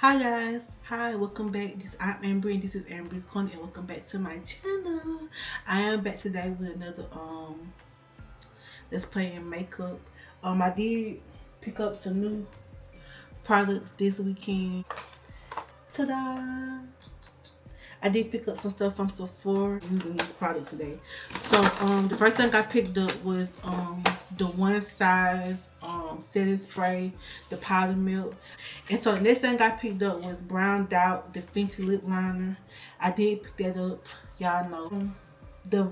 Hi guys, hi, welcome back. This I'm Amber and this is Amber's Corner and welcome back to my channel. I am back today with another let's play in makeup. I did pick up some new products this weekend. Ta-da! I did pick up some stuff from Sephora using these products today. So the first thing I picked up was the one size setting spray, the powder milk. And so the next thing I picked up was browned out the Fenty lip liner. I did pick that up. Y'all know the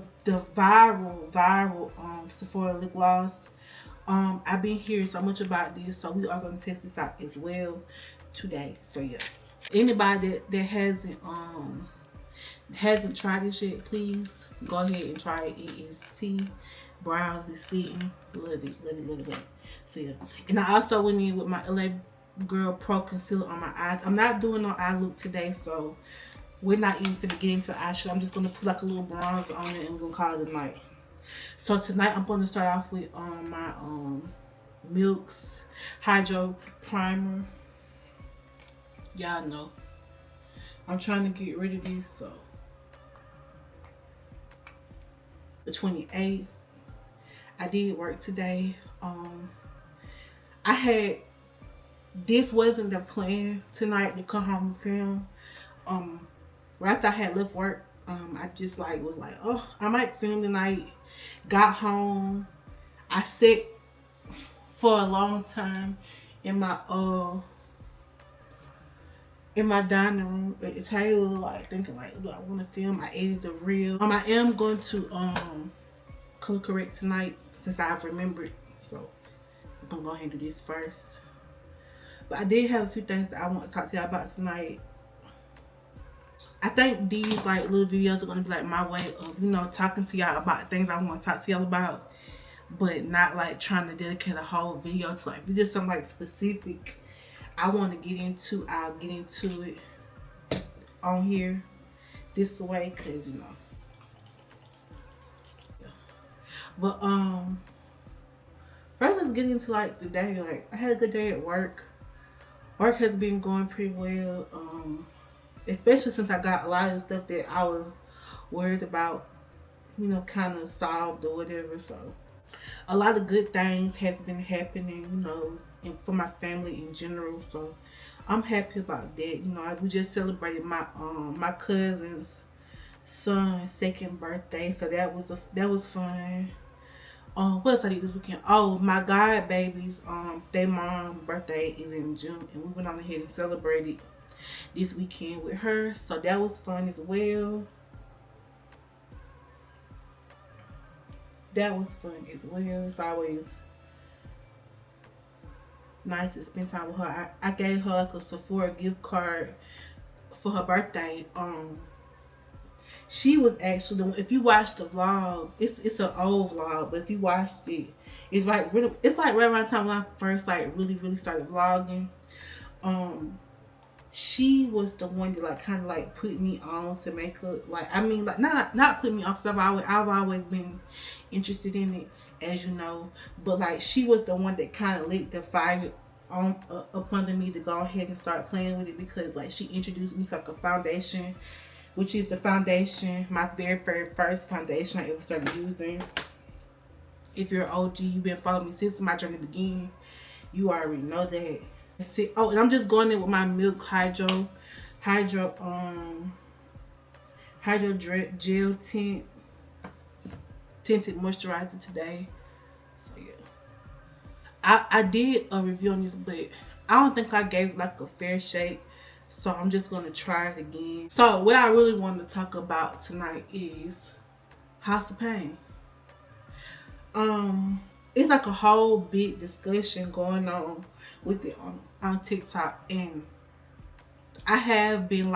viral Sephora lip gloss. I've been hearing so much about this, so we are gonna test this out as well today. So yeah. Anybody that hasn't tried this yet, please go ahead and try it. It is tea, brows is sitting. Love it, love it, love it, love it. So yeah. And I also went in with my L.A. Girl Pro Concealer on my eyes. I'm not doing no eye look today, so we're not even finna get into eyeshadow. I'm just gonna put like a little bronzer on it and we're gonna call it a night. So tonight I'm gonna start off with my Milk's Hydro Primer. Y'all know I'm trying to get rid of this, so the 28th. I did work today. I had, this wasn't the plan tonight to come home and film. Right after I had left work, I just was like, oh, I might film tonight. Got home. I sat for a long time in my dining room at the table, thinking do I want to film? I edited the reel. I am going to color correct tonight since I've remembered. So I'm gonna go ahead and do this first. But I did have a few things that I want to talk to y'all about tonight. I think these little videos are gonna be my way of talking to y'all about things I want to talk to y'all about, but not trying to dedicate a whole video to if it's just something specific I want to get into. I'll get into it on here this way, cause yeah. But first let's get into the day. I had a good day at work. Work has been going pretty well. Especially since I got a lot of stuff that I was worried about, kind of solved or whatever. So a lot of good things has been happening, and for my family in general. So I'm happy about that. We just celebrated my my cousin's son's second birthday, so that was fun. What else I did this weekend? Oh, my god babies, their mom birthday is in June, and we went on ahead and celebrated this weekend with her, so that was fun as well. It's always nice to spend time with her. I gave her a Sephora gift card for her birthday. She was actually, if you watch the vlog, it's an old vlog, but if you watched it, it's right around the time when I first really started vlogging. She was the one that kind of put me on to makeup. Not put me on, because I've always been interested in it, as you know. But she was the one that kind of lit the fire on up under me to go ahead and start playing with it, because she introduced me to a foundation, which is the foundation, my very first foundation I ever started using. If you're an OG, you've been following me since my journey began, you already know that. Oh, and I'm just going in with my Milk Hydro Gel Tinted Moisturizer today. So yeah, I did a review on this, but I don't think I gave it a fair shake, so I'm just gonna try it again. So what I really wanted to talk about tonight is House of Pain. It's a whole big discussion going on with it on TikTok, and I have been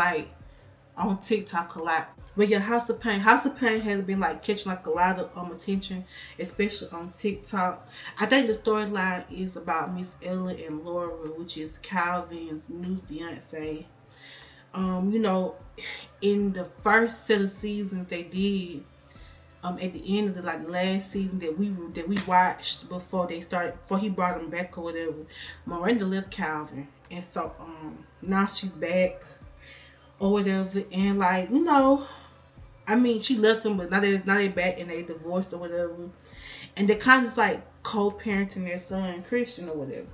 on TikTok a lot. But yeah, House of Pain has been catching a lot of attention, especially on TikTok. I think the storyline is about Miss Ella and Laura, which is Calvin's new fiance. In the first set of seasons they did, at the end of the last season that we watched before he brought him back or whatever, Miranda left Calvin, And so now she's back or whatever, and like, you know, I mean, she left him, but now they back and they divorced or whatever, and they're kind of just like co-parenting their son Christian or whatever,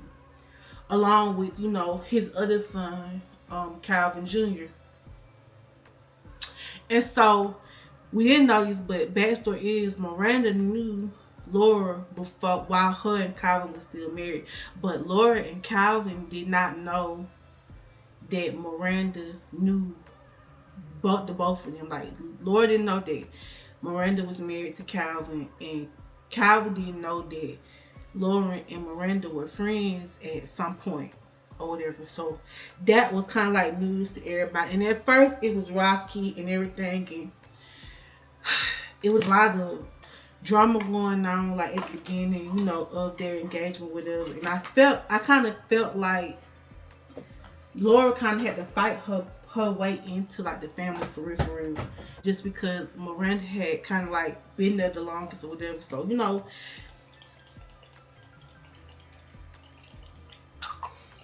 along with, you know, his other son, Calvin Jr. And so we didn't know this, but backstory is Miranda knew Laura before, while her and Calvin were still married, but Laura and Calvin did not know that Miranda knew the both of them. Like, Laura didn't know that Miranda was married to Calvin, and Calvin didn't know that Laura and Miranda were friends at some point or whatever. So that was kind of like news to everybody. And at first it was rocky and everything, and it was a lot of drama going on, like at the beginning, you know, of their engagement with her. And I kind of felt like Laura kind of had to fight her way into like the family for real, just because Miranda had kind of like been there the longest or whatever. So, you know,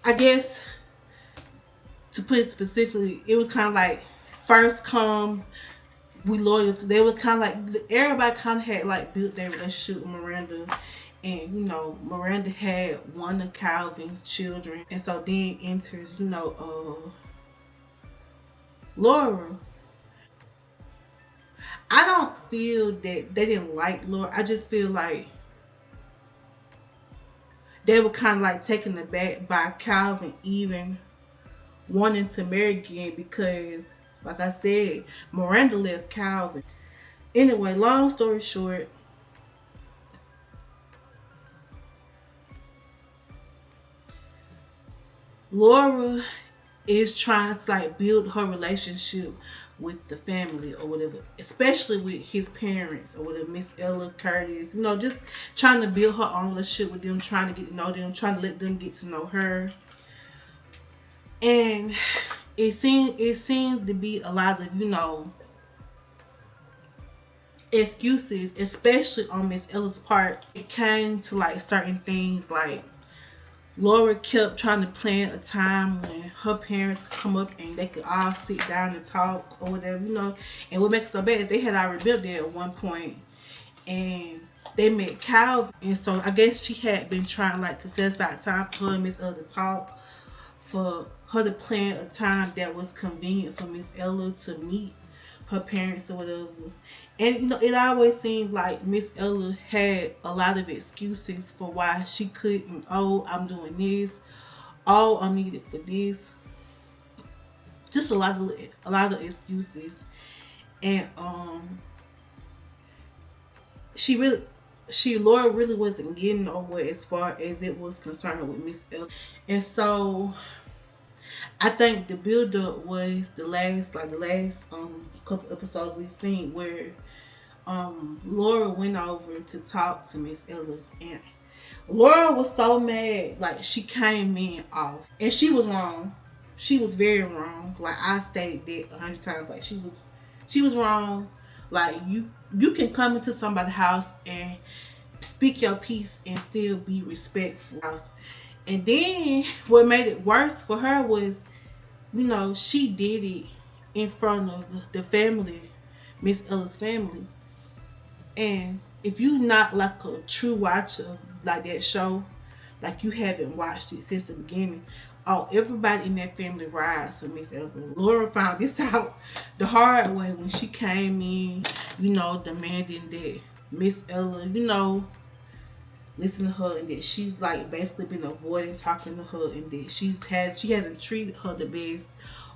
I guess to put it specifically, it was kind of like first come, we loyal to. They were kind of like, everybody kind of had like built their relationship with Miranda. And, you know, Miranda had one of Calvin's children. And so then enters, you know, Laura. I don't feel that they didn't like Laura. I just feel like they were kind of like taken aback by Calvin even wanting to marry again, because, like I said, Miranda left Calvin. Anyway, long story short, Laura is trying to like build her relationship with the family or whatever, especially with his parents or whatever, Miss Ella, Curtis, you know, just trying to build her own relationship with them, trying to get to know them, trying to let them get to know her. And it seemed to be a lot of, you know, excuses, especially on Miss Ella's part. It came to like certain things, like Laura kept trying to plan a time when her parents could come up and they could all sit down and talk or whatever, you know. And what makes it so bad is they had already built there at one point, and they met Calvin. And so I guess she had been trying like to set aside time for her and Miss Ella to talk, for her to plan a time that was convenient for Miss Ella to meet her parents or whatever. And, you know, it always seemed like Miss Ella had a lot of excuses for why she couldn't. Oh, I'm doing this. Oh, I'm needed for this. Just a lot of excuses. And Laura really wasn't getting nowhere as far as it was concerned with Miss Ella. And so I think the build up was the last couple episodes we've seen, where Laura went over to talk to Miss Ella, and Laura was so mad. Like, she came in off, and she was wrong. She was very wrong. Like, I stated that 100 times. Like, she was wrong. Like, you can come into somebody's house and speak your piece and still be respectful. And then what made it worse for her was, you know, she did it in front of the family, Miss Ella's family. And if you're not like a true watcher of like that show, like you haven't watched it since the beginning, oh, everybody in that family rides for Miss Ella. Laura found this out the hard way when she came in, you know, demanding that Miss Ella, you know, listen to her, and that she's like basically been avoiding talking to her, and that she hasn't treated her the best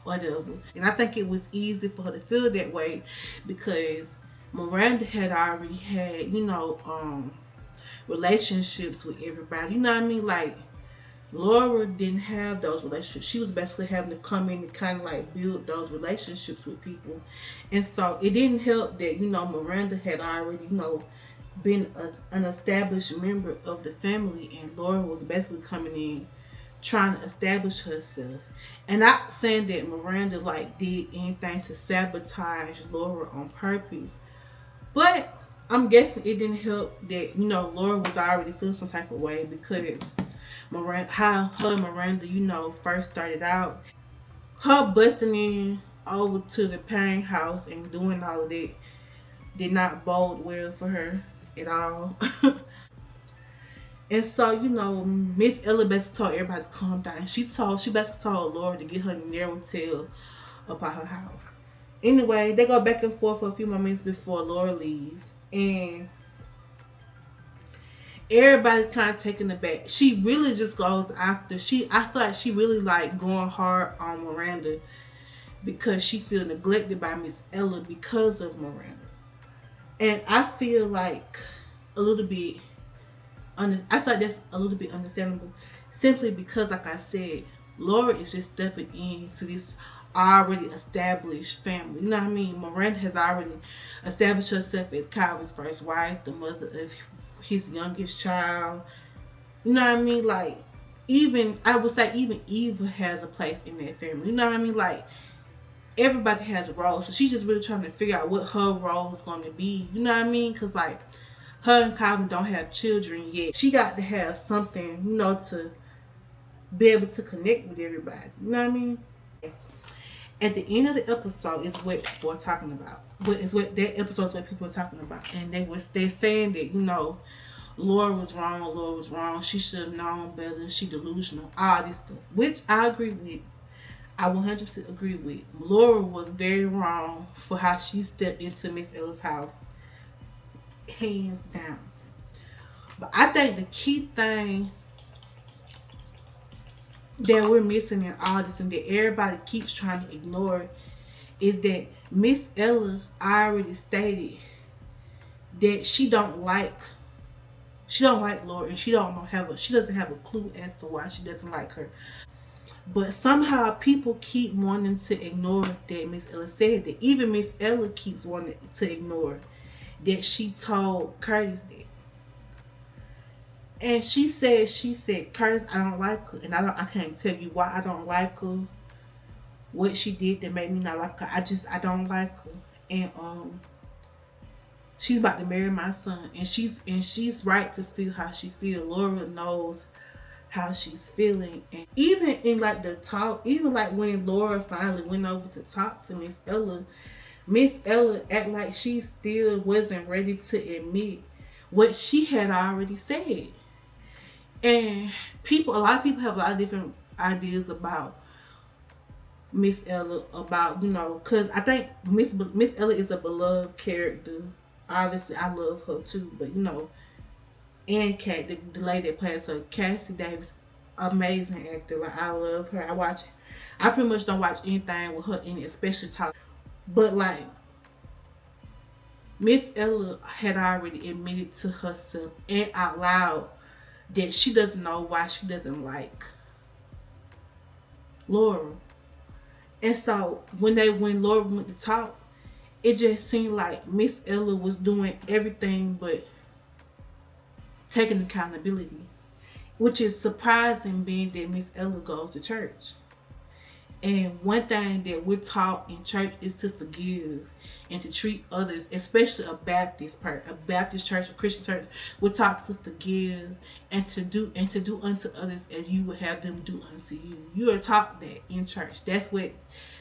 or whatever. And I think it was easy for her to feel that way because Miranda had already had, you know, relationships with everybody. You know what I mean? Like, Laura didn't have those relationships. She was basically having to come in and kind of like build those relationships with people. And so it didn't help that, you know, Miranda had already, you know, been an established member of the family, and Laura was basically coming in trying to establish herself. And not saying that Miranda like did anything to sabotage Laura on purpose, but I'm guessing it didn't help that, you know, Laura was already feeling some type of way, because Miranda, how her and Miranda, you know, first started out. Her busting in over to the parent house and doing all of that did not bode well for her at all. And so, you know, Miss Ella basically told everybody to calm down. She basically told Laura to get her narrow tail up at her house. Anyway, they go back and forth for a few more minutes before Laura leaves. And everybody's kind of taken aback. She really just goes after, I feel like she really like going hard on Miranda because she feel neglected by Miss Ella because of Miranda. And I feel like a little bit, I feel like that's a little bit understandable, simply because, like I said, Laura is just stepping into this already established family. You know what I mean? Miranda has already established herself as Calvin's first wife, the mother of his youngest child. You know what I mean? Like, even, I would say, even Eva has a place in that family. You know what I mean? Like, everybody has a role. So she's just really trying to figure out what her role is going to be. You know what I mean? Because, like, her and Calvin don't have children yet. She got to have something, you know, to be able to connect with everybody. You know what I mean? At the end of the episode is what people are talking about. That episode is what people are talking about. And they're saying that, you know, Laura was wrong. She should have known better. She delusional. All this stuff. Which I agree with. I 100% agree with. Laura was very wrong for how she stepped into Miss Ella's house. Hands down. But I think the key thing that we're missing in all this and that everybody keeps trying to ignore is that Miss Ella already stated that she don't like Laura, and she doesn't have a clue as to why she doesn't like her. But somehow people keep wanting to ignore that Miss Ella said that. Even Miss Ella keeps wanting to ignore that she told Curtis that. And she said, Curtis, I don't like her. And I can't tell you why I don't like her. What she did that made me not like her. I don't like her. And she's about to marry my son. And she's right to feel how she feels. Laura knows how she's feeling. And even in like the talk, even like when Laura finally went over to talk to Miss Ella act like she still wasn't ready to admit what she had already said. And a lot of people have a lot of different ideas about Miss Ella, about, you know, because I think Miss Ella is a beloved character. Obviously, I love her too, but, you know, and Kat, the lady that plays her, Cassie Davis, amazing actor. Like, I love her. I pretty much don't watch anything with her in it, especially talk. But, like, Miss Ella had already admitted to herself and out loud that she doesn't know why she doesn't like Laura. And so when Laura went to talk, it just seemed like Miss Ella was doing everything but taking accountability, which is surprising being that Miss Ella goes to church. And one thing that we're taught in church is to forgive and to treat others, especially a Baptist church, a Christian church. We're taught to forgive and to do unto others as you would have them do unto you. You are taught that in church. That's what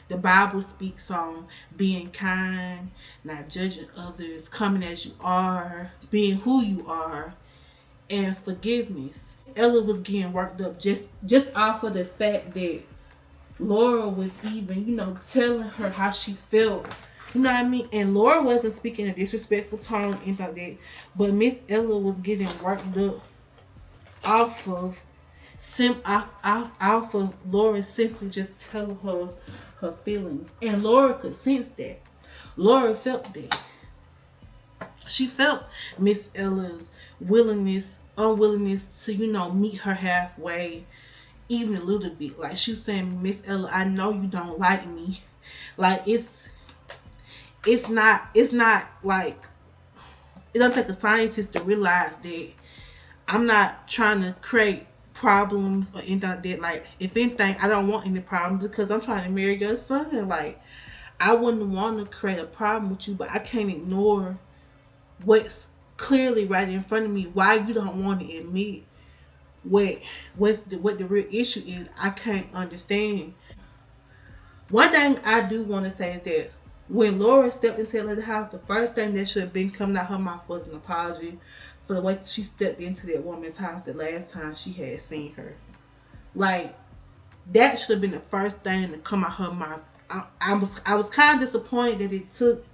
the Bible speaks on: being kind, not judging others, coming as you are, being who you are, and forgiveness. Ella was getting worked up just off of the fact that Laura was even, you know, telling her how she felt. You know what I mean? And Laura wasn't speaking in a disrespectful tone, anything like that. But Miss Ella was getting worked up off of Laura simply just telling her feelings. And Laura could sense that. Laura felt that. She felt Miss Ella's unwillingness to, you know, meet her halfway. Even a little bit. Like, she was saying, Miss Ella, I know you don't like me. Like, it's not like, it doesn't take a scientist to realize that I'm not trying to create problems or anything like that. Like, if anything, I don't want any problems because I'm trying to marry your son. Like, I wouldn't want to create a problem with you, but I can't ignore what's clearly right in front of me. Why you don't want to admit what the real issue is. I can't understand. One thing I do want to say is that when Laura stepped into the house, the first thing that should have been coming out her mouth was an apology for the way she stepped into that woman's house the last time she had seen her. Like, that should have been the first thing to come out her mouth. I was kind of disappointed that it took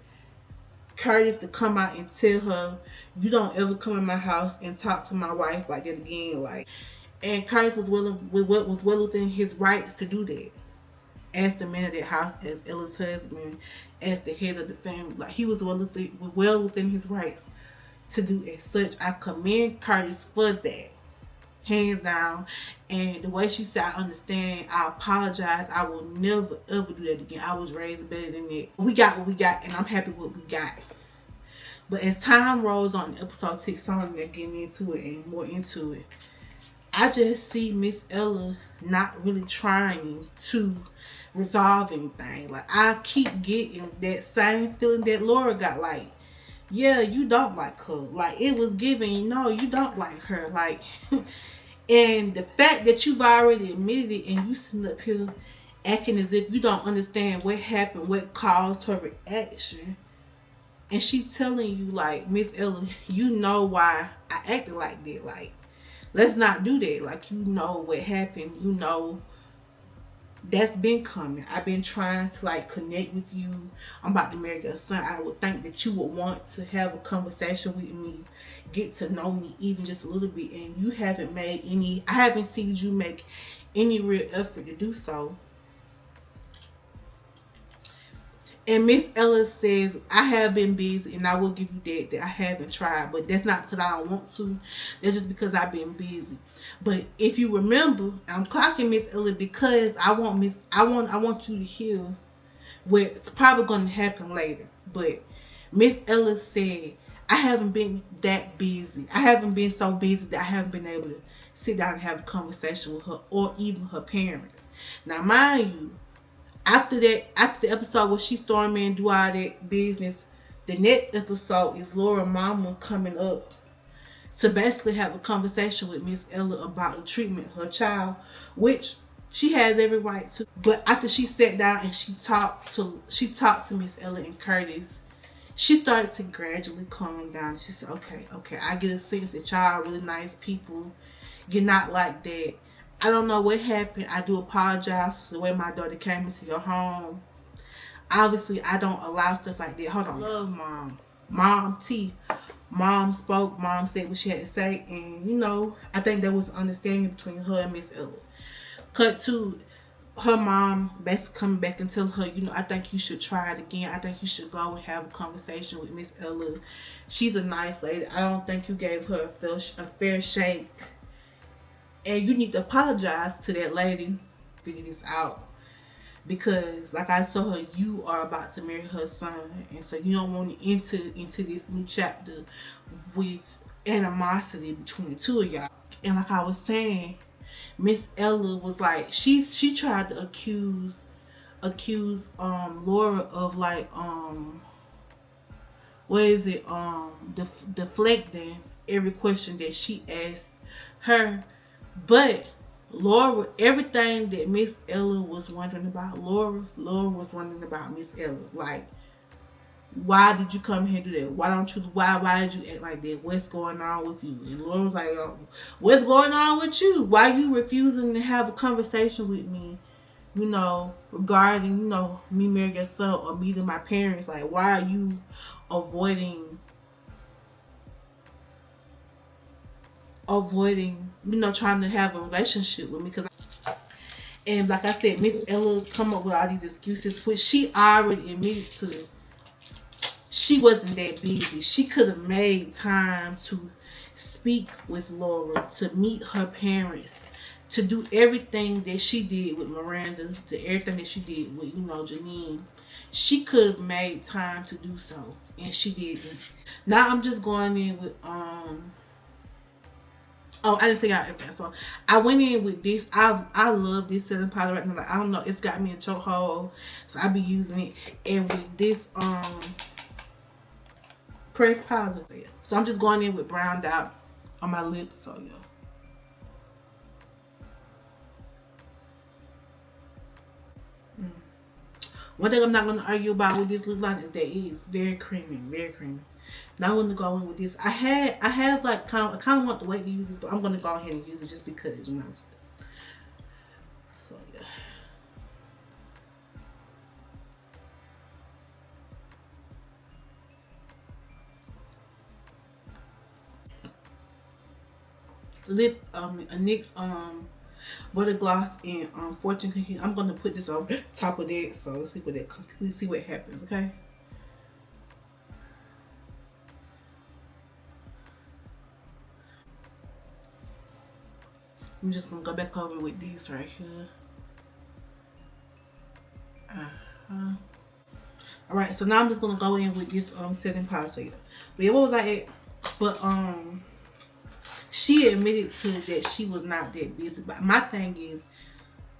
Curtis to come out and tell her, "You don't ever come in my house and talk to my wife like that again." Like, and Curtis was well within his rights to do that as the man of that house, as Ella's husband, as the head of the family. Like, he was well within his rights to do as such. I commend Curtis for that, hands down. And the way she said, "I understand, I apologize, I will never ever do that again. I was raised better than that. We got what we got, and I'm happy with what we got." But as time rolls on, the episode ticks on, and they're getting into it and more into it, I just see Miss Ella not really trying to resolve anything. Like, I keep getting that same feeling that Laura got. Like, yeah, you don't like her. Like, it was giving, no, you don't like her. Like, and the fact that you've already admitted it, and you sitting up here acting as if you don't understand what happened, what caused her reaction. And she telling you, like, "Miss Ella, you know why I acted like that. Like, let's not do that. Like, you know what happened. You know that's been coming. I've been trying to, like, connect with you. I'm about to marry your son. I would think that you would want to have a conversation with me, get to know me even just a little bit. And you haven't made any, I haven't seen you make any real effort to do so." And Miss Ella says, "I have been busy, and I will give you that I haven't tried. But that's not because I don't want to. That's just because I've been busy." But if you remember, I'm clocking Miss Ella because I want you to hear what's probably going to happen later. But Miss Ella said, "I haven't been that busy. I haven't been so busy that I haven't been able to sit down and have a conversation with her or even her parents." Now, mind you, after the episode where she stormed in and do all that business, the next episode is Laura mama coming up to basically have a conversation with Miss Ella about the treatment of her child, which she has every right to. But after she sat down and she talked to Miss Ella and Curtis, she started to gradually calm down. She said, okay, I get a sense that y'all are really nice people. You're not like that. I don't know what happened. I do apologize for the way my daughter came into your home. Obviously, I don't allow stuff like that. Hold on. Love Mom. Mom T. Mom spoke. Mom said what she had to say. And, you know, I think there was understanding between her and Miss Ella. Cut to her mom basically coming back and telling her, "You know, I think you should try it again. I think you should go and have a conversation with Miss Ella. She's a nice lady. I don't think you gave her a fair shake. And you need to apologize to that lady, figure this out. Because, like I told her, you are about to marry her son. And so you don't want to enter into this new chapter with animosity between the two of y'all." And like I was saying, Miss Ella was like, she tried to accuse Laura of, like, deflecting every question that she asked her. But Laura, everything that Miss Ella was wondering about Laura was wondering about Miss Ella. Like, why did you come here and do that? Why did you act like that? What's going on with you? And Laura was like, "Oh, what's going on with you? Why you refusing to have a conversation with me, you know, regarding, you know, me marrying your son or meeting my parents? Like, why are you avoiding, you know, trying to have a relationship with me?" And like I said, Miss Ella come up with all these excuses, which she already admitted to. She wasn't that busy. She could have made time to speak with Laura, to meet her parents, to do everything that she did with Miranda, everything that she did with, you know, Janine. She could have made time to do so, and she didn't. Now I'm just going in with oh, I didn't take out everything. So I went in with this. I love this setting powder right now. Like, I don't know, it's got me a chokehold, so I be using it. And with this pressed powder. So I'm just going in with browned out on my lips. So yeah. One thing I'm not gonna argue about with this lip line is that it is very creamy, very creamy. Now I'm gonna go in with this. I have like I kind of want to wait to use this, but I'm gonna go ahead and use it just because, you know. So yeah. Lip NYX butter gloss and fortune cookie. I'm gonna put this on top of that, so let's see what that, let's see what happens. Okay. I'm just gonna go back over with these right here. All right, so now I'm just gonna go in with this setting powder. So yeah. But yeah, what was I at? But she admitted to that she was not that busy. But my thing is,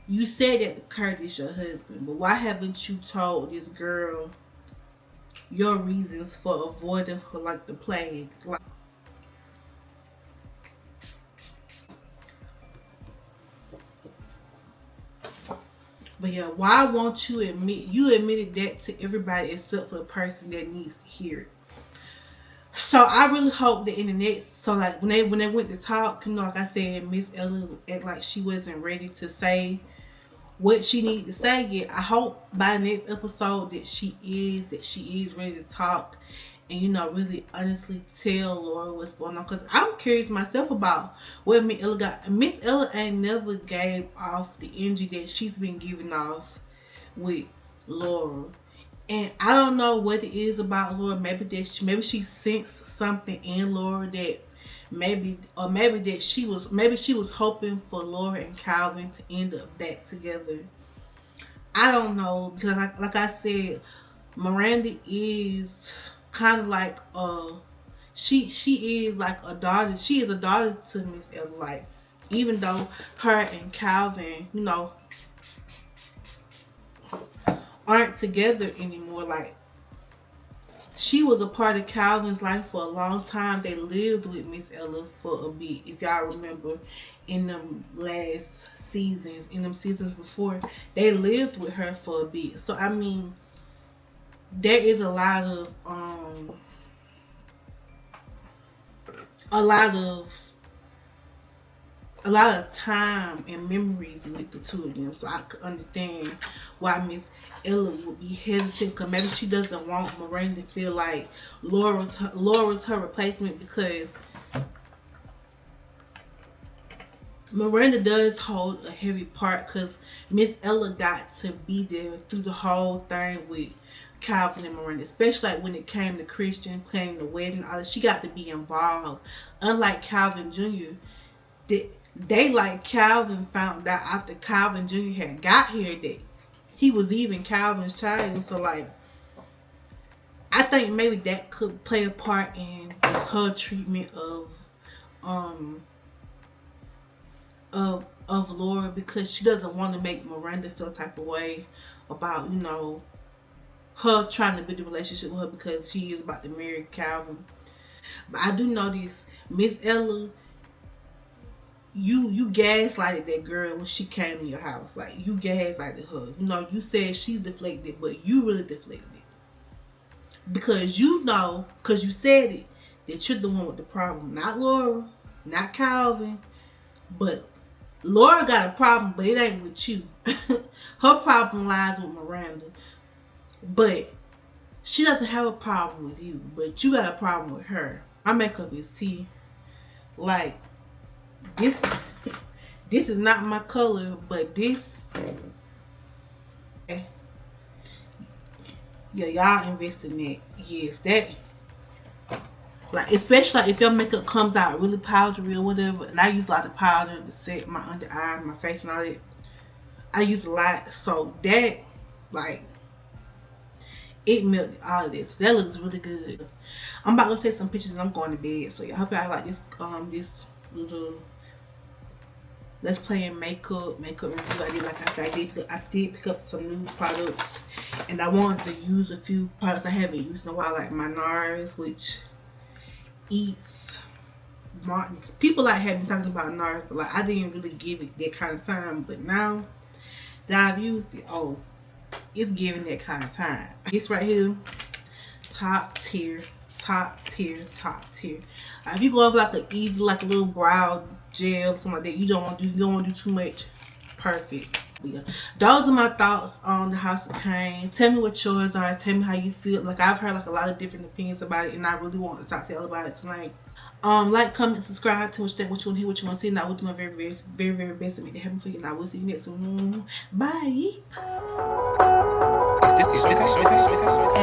you said that Kurt is your husband, but why haven't you told this girl your reasons for avoiding her like the plague? Like, but yeah, why won't you admit? You admitted that to everybody except for the person that needs to hear it. So I really hope that in the next, so like when they went to talk, you know, like I said, Miss Ella act like she wasn't ready to say what she needed to say yet. I hope by the next episode that she is ready to talk and, you know, really honestly tell Laura what's going on. Because I'm curious myself about what Miss Ella got. Miss Ella ain't never gave off the energy that she's been giving off with Laura. And I don't know what it is about Laura. Maybe she sensed something in Laura that maybe that she was hoping for Laura and Calvin to end up back together. I don't know, because like I said, Miranda is kind of like she is like a daughter. She is a daughter to Miss Ella. Like, even though her and Calvin, you know, aren't together anymore, like, she was a part of Calvin's life for a long time. They lived with Miss Ella for a bit. If y'all remember, in them last seasons, in them seasons before, they lived with her for a bit. So I mean, there is a lot of a lot of time and memories with the two of them. So I could understand why Miss Ella would be hesitant, because maybe she doesn't want Miranda to feel like Laura's her replacement, because Miranda does hold a heavy part, because Miss Ella got to be there through the whole thing with Calvin and Miranda, especially like when it came to Christian planning the wedding. She got to be involved. Unlike Calvin Jr., they like Calvin found out after Calvin Jr. had got here that he was even Calvin's child. So like, I think maybe that could play a part in her treatment of Laura, because she doesn't want to make Miranda feel type of way about, you know, her trying to build a relationship with her, because she is about to marry Calvin. But I do know this, Miss Ella, you gaslighted that girl when she came to your house. Like, you gaslighted her. You know, you said she deflected, but you really deflected. Because you know, because you said it, that you're the one with the problem. Not Laura, not Calvin, but Laura got a problem, but it ain't with you. Her problem lies with Miranda. But she doesn't have a problem with you, but you got a problem with her. My makeup is tea. Like, this is not my color, but this, yeah, y'all invest in that. Yes, that, like, especially like if your makeup comes out really powdery or whatever, and I use a lot of powder to set my under eye, my face and all that. I use a lot, so that, like, it melted all of this. That looks really good. I'm about to take some pictures and I'm going to bed. So I hope y'all like this this little Let's Playin-Makeup review I did. Like I said, I did pick up some new products, and I wanted to use a few products I haven't used in a while, like my NARS, which eats Martins. People like have been talking about NARS, but like I didn't really give it that kind of time. But now that I've used it, oh, it's giving that kind of time. This right here, top tier, top tier, top tier. If you go over like a easy, like a little brow gel, something like that, you don't want to do too much. Perfect. Yeah. Those are my thoughts on the House of Pain. Tell me what yours are. Tell me how you feel. Like, I've heard like a lot of different opinions about it, and I really want to talk to y'all about it tonight. Like, comment, subscribe, tell me what you want to hear, what you want to see, and I will do my very, very, very best to make that happen for you. And I will see you next one. Bye.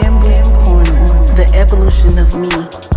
Ambrescorner, the evolution of me.